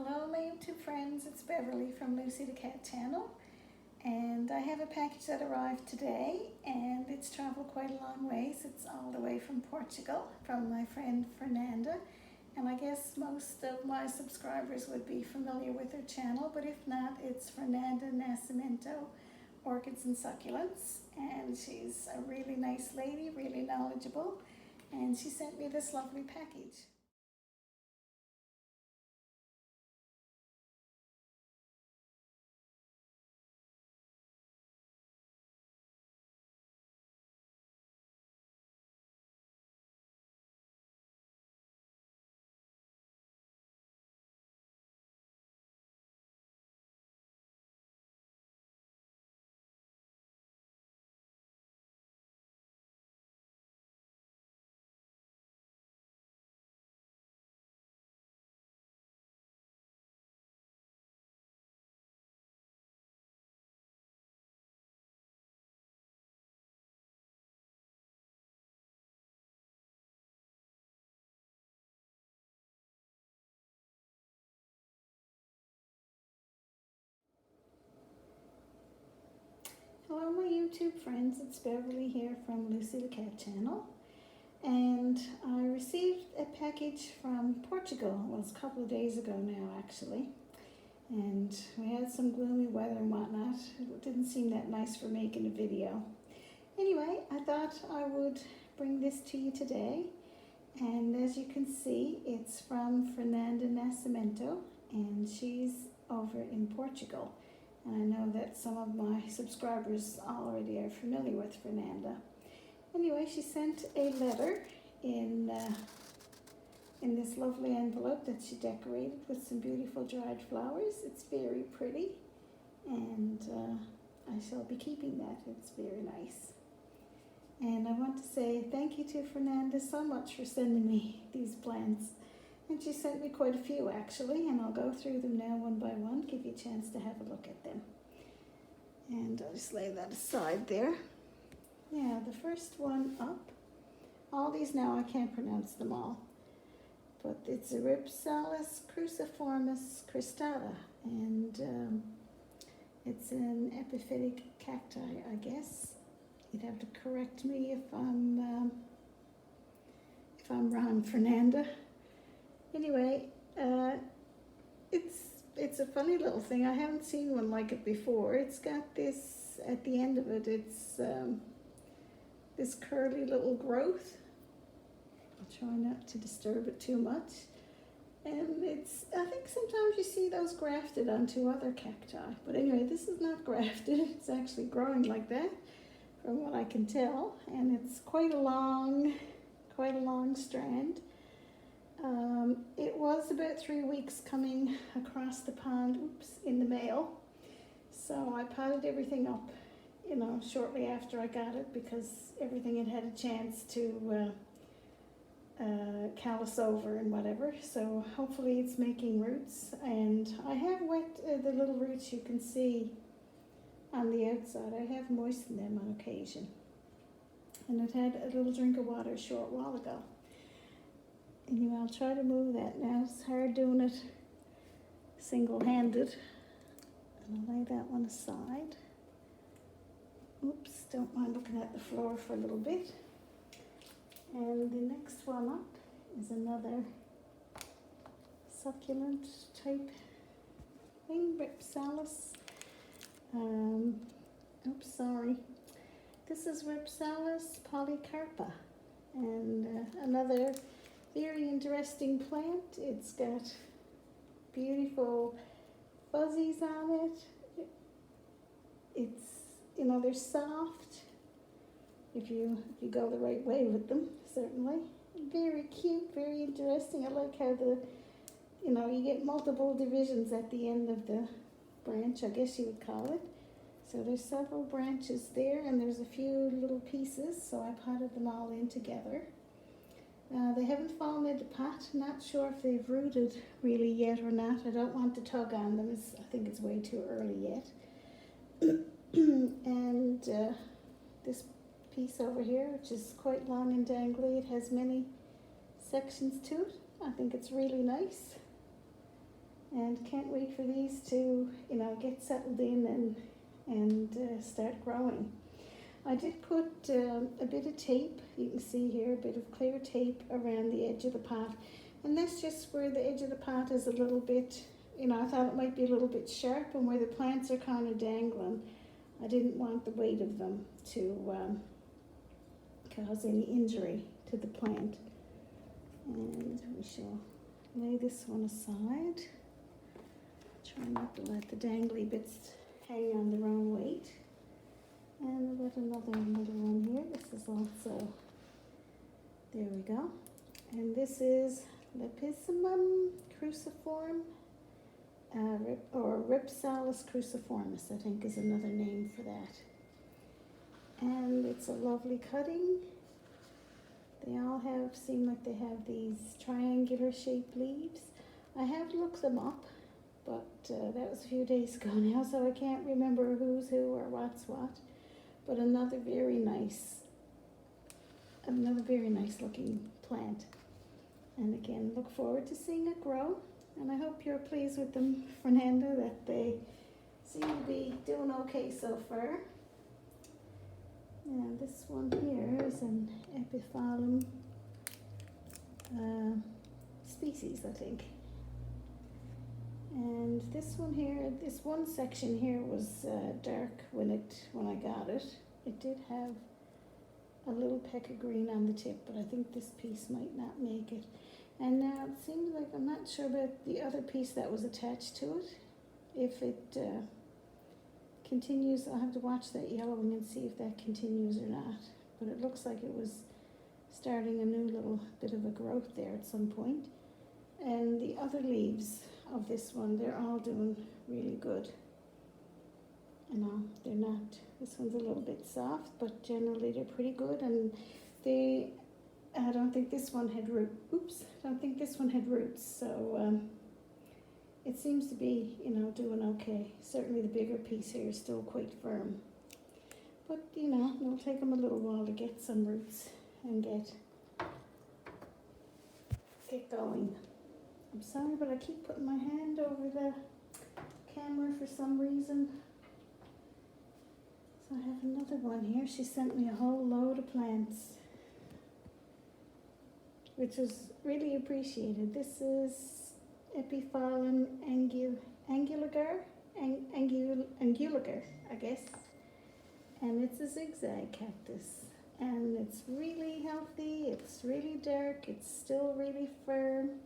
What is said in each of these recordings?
Hello my YouTube friends, it's Beverly from Lucy the Cat channel, and I have a package that arrived today and it's traveled quite a long ways. It's all the way from Portugal from my friend Fernanda, and I guess most of my subscribers would be familiar with her channel, but if not, it's Fernanda Nascimento, Orchids and Succulents, and she's a really nice lady, really knowledgeable, and she sent me this lovely package. Hello my YouTube friends, it's Beverly here from Lucy the Cat channel, and I received a package from Portugal. Well, it's a couple of days ago now actually, and we had some gloomy weather and whatnot. It didn't seem that nice for making a video. Anyway, I thought I would bring this to you today, and as you can see, it's from Fernanda Nascimento, and she's over in Portugal. And I know that some of my subscribers already are familiar with Fernanda. Anyway, she sent a letter in this lovely envelope that she decorated with some beautiful dried flowers. It's very pretty, and I shall be keeping that. It's very nice. And I want to say thank you to Fernanda so much for sending me these plants. And she sent me quite a few actually, and I'll go through them now one by one, give you a chance to have a look at them. And I'll just lay that aside there. Yeah, the first one up, all these now I can't pronounce them all, but it's a Ripsalis cruciformis cristata, and it's an epiphytic cacti, I guess. You'd have to correct me if I'm wrong, Fernanda. Anyway, it's a funny little thing. I haven't seen one like it before. It's got this, at the end of it, it's this curly little growth. I'll try not to disturb it too much. And I think sometimes you see those grafted onto other cacti. But anyway, this is not grafted. It's actually growing like that, from what I can tell. And it's quite a long strand. It was about 3 weeks coming across the pond, in the mail. So I potted everything up, shortly after I got it, because everything had had a chance to callus over and whatever. So hopefully it's making roots, and I have wet the little roots you can see on the outside. I have moistened them on occasion, and it had a little drink of water a short while ago. Anyway, I'll try to move that now. It's hard doing it single-handed. And I'll lay that one aside. Oops, don't mind looking at the floor for a little bit. And the next one up is another succulent type thing, Ripsalis. Oops, sorry. This is Ripsalis polycarpa, and another very interesting plant. It's got beautiful fuzzies on it. It's, they're soft if you go the right way with them, certainly. Very cute, very interesting. I like how you get multiple divisions at the end of the branch, I guess you would call it. So there's several branches there, and there's a few little pieces, so I potted them all in together. They haven't fallen into pot. Not sure if they've rooted really yet or not. I don't want to tug on them. I think it's way too early yet. And this piece over here, which is quite long and dangly, it has many sections to it. I think it's really nice. And can't wait for these to, get settled in and start growing. I did put a bit of tape, you can see here, a bit of clear tape around the edge of the pot. And that's just where the edge of the pot is a little bit, I thought it might be a little bit sharp, and where the plants are kind of dangling, I didn't want the weight of them to cause any injury to the plant. And we shall lay this one aside. Try not to let the dangly bits hang on their own weight. And I've got another little one here. This is also, there we go. And this is Lepissimum cruciform, or Ripsalis cruciformis, I think is another name for that. And it's a lovely cutting. They all seem like they have these triangular shaped leaves. I have looked them up, but that was a few days ago now, so I can't remember who's who or what's what. But another very nice looking plant. And again, look forward to seeing it grow. And I hope you're pleased with them, Fernanda, that they seem to be doing okay so far. And this one here is an Epiphyllum species, I think. And this one here, this one section here was dark when I got it. It did have a little peck of green on the tip, but I think this piece might not make it. And now it seems like I'm not sure about the other piece that was attached to it. If it continues, I'll have to watch that yellowing and see if that continues or not. But it looks like it was starting a new little bit of a growth there at some point. And the other leaves of this one, they're all doing really good. They're not, this one's a little bit soft, but generally they're pretty good. And I don't think this one had roots, so it seems to be, doing okay. Certainly the bigger piece here is still quite firm. But, it'll take them a little while to get some roots and get going. I'm sorry, but I keep putting my hand over the camera for some reason. So I have another one here. She sent me a whole load of plants, which was really appreciated. This is Epiphyllum angulager, I guess. And it's a zigzag cactus. And it's really healthy, it's really dark, it's still really firm.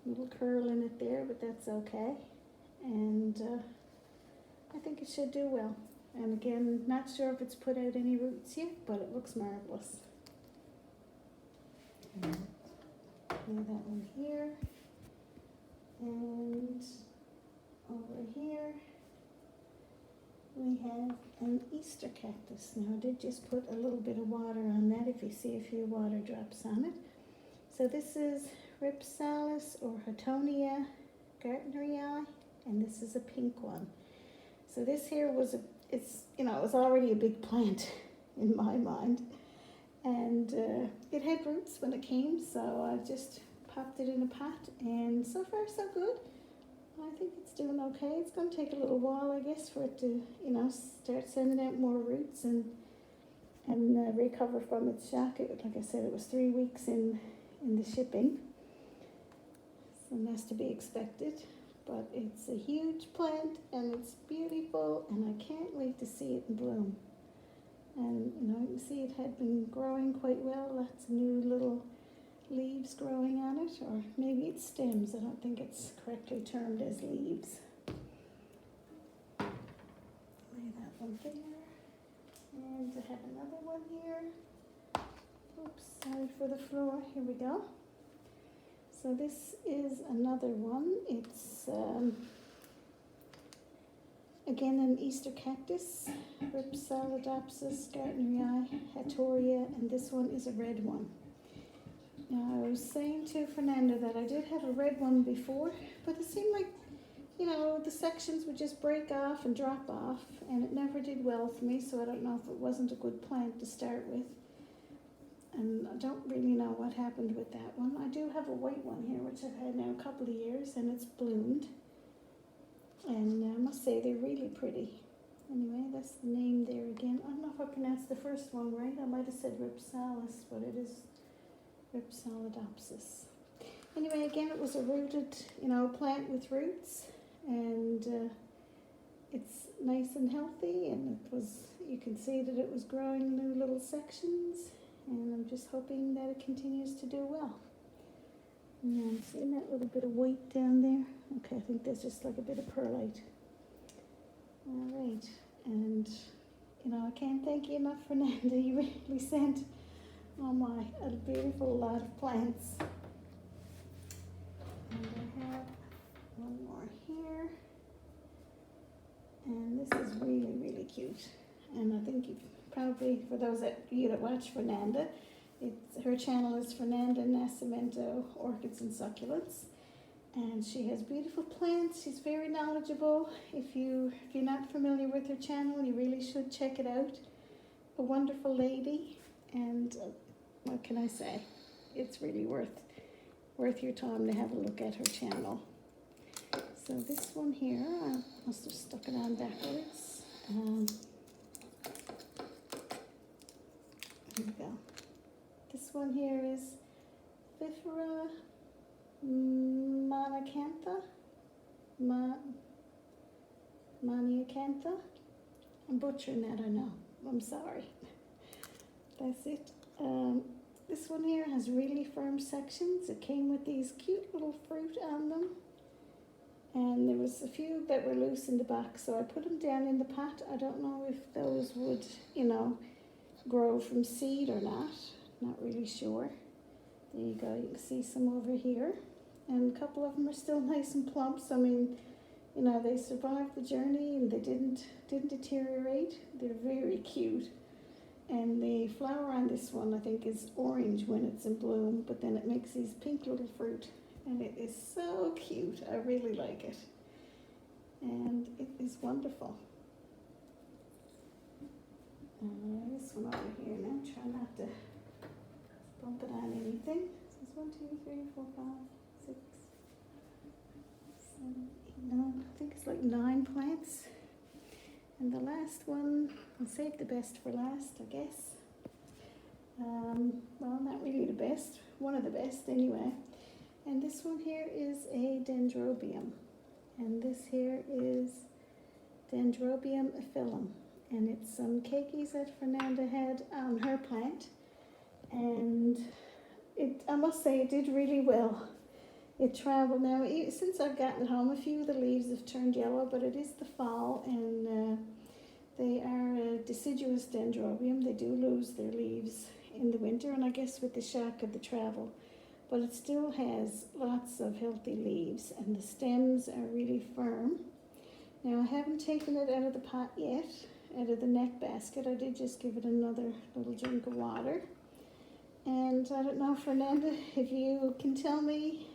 Little curl in it there, but that's okay. And I think it should do well. And again, not sure if it's put out any roots yet, but it looks marvelous. Lay that one here. And over here we have an Easter cactus. Now I did just put a little bit of water on that if you see a few water drops on it. So this is Ripsalis or Houtonia Gartnerii, and this is a pink one. So this here was it was already a big plant in my mind, and it had roots when it came, so I just popped it in a pot, and so far so good. I think it's doing okay. It's going to take a little while, I guess, for it to start sending out more roots and recover from its shock. Like I said, it was 3 weeks in the shipping. And that's to be expected, but it's a huge plant and it's beautiful, and I can't wait to see it in bloom. And you can see it had been growing quite well, lots of new little leaves growing on it, or maybe it's stems. I don't think it's correctly termed as leaves. Lay that one there, and I have another one here. Oops, sorry for the floor. Here we go. So this is another one. It's again an Easter cactus, Ripsalidopsis Gartnerii Hattoria, and this one is a red one. Now I was saying to Fernanda that I did have a red one before, but it seemed like the sections would just break off and drop off, and it never did well for me, so I don't know if it wasn't a good plant to start with. And I don't really know what happened with that one. I do have a white one here, which I've had now a couple of years, and it's bloomed. And I must say they're really pretty. Anyway, that's the name there again. I don't know if I pronounced the first one right. I might have said Ripsalis, but it is Ripsalidopsis. Anyway, again, it was a rooted, plant with roots, and it's nice and healthy, and you can see that it was growing in new little sections, and I'm just hoping that it continues to do well. Now I'm seeing that little bit of white down there. Okay, I think there's just like a bit of perlite. All right, and I can't thank you enough, Fernanda. You really sent, a beautiful lot of plants. And I have one more here. And this is really, really cute. And I think probably, for those that watch Fernanda, her channel is Fernanda Nascimento, Orchids and Succulents. And she has beautiful plants. She's very knowledgeable. If you're not familiar with her channel, you really should check it out. A wonderful lady, and what can I say? It's really worth your time to have a look at her channel. So this one here, I must have stuck it on backwards. Here we go. This one here is Vifera Maniacantha. I'm butchering that, I know. I'm sorry. That's it. This one here has really firm sections. It came with these cute little fruit on them. And there was a few that were loose in the back, so I put them down in the pot. I don't know if those would, grow from seed or not. Not really sure. There you go. You can see some over here. And a couple of them are still nice and plump. So, they survived the journey and they didn't deteriorate. They're very cute. And the flower on this one, I think, is orange when it's in bloom, but then it makes these pink little fruit. And it is so cute. I really like it. And it is wonderful. This one over here now. Try not to bump it on anything. This is 1, 2, 3, 4, 5, 6, 7, 8, 9. I think it's like 9 plants. And the last one, I'll save the best for last, I guess. Well, not really the best. One of the best anyway. And this one here is a Dendrobium. And this here is Dendrobium ephyllum. And it's some keikis that Fernanda had on her plant. And I must say, it did really well. It traveled. Now, since I've gotten it home, a few of the leaves have turned yellow, but it is the fall, and they are a deciduous dendrobium. They do lose their leaves in the winter, and I guess with the shock of the travel. But it still has lots of healthy leaves, and the stems are really firm. Now, I haven't taken it out of the pot yet, out of the net basket. I did just give it another little drink of water. And I don't know, Fernanda, if you can tell me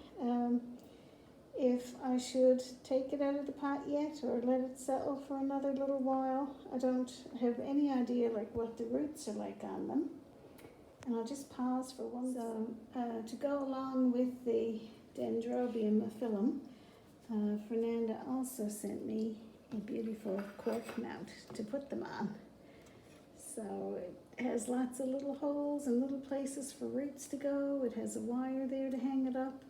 if I should take it out of the pot yet or let it settle for another little while. I don't have any idea what the roots are like on them. And I'll just pause for one. So to go along with the Dendrobium ephyllum, Fernanda also sent me a beautiful cork mount to put them on. So it has lots of little holes and little places for roots to go. It has a wire there to hang it up.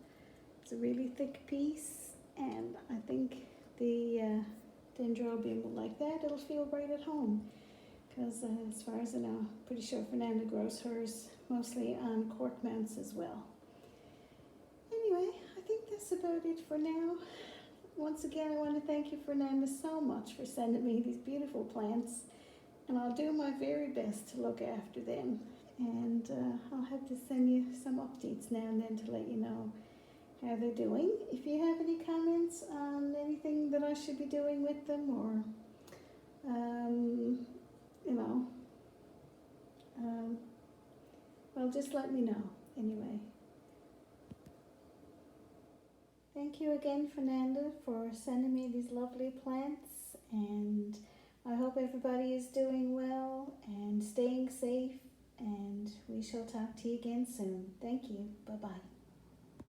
It's a really thick piece, and I think the Dendrobium will like that. It'll feel right at home, because as far as I know, I'm pretty sure Fernanda grows hers mostly on cork mounts as well. Anyway, I think that's about it for now. Once again, I want to thank you, Fernanda, so much for sending me these beautiful plants, and I'll do my very best to look after them. And I'll have to send you some updates now and then to let you know how they're doing. If you have any comments on anything that I should be doing with them, or well, just let me know anyway. Thank you again, Fernanda, for sending me these lovely plants, and I hope everybody is doing well and staying safe, and we shall talk to you again soon. Thank you. Bye-bye.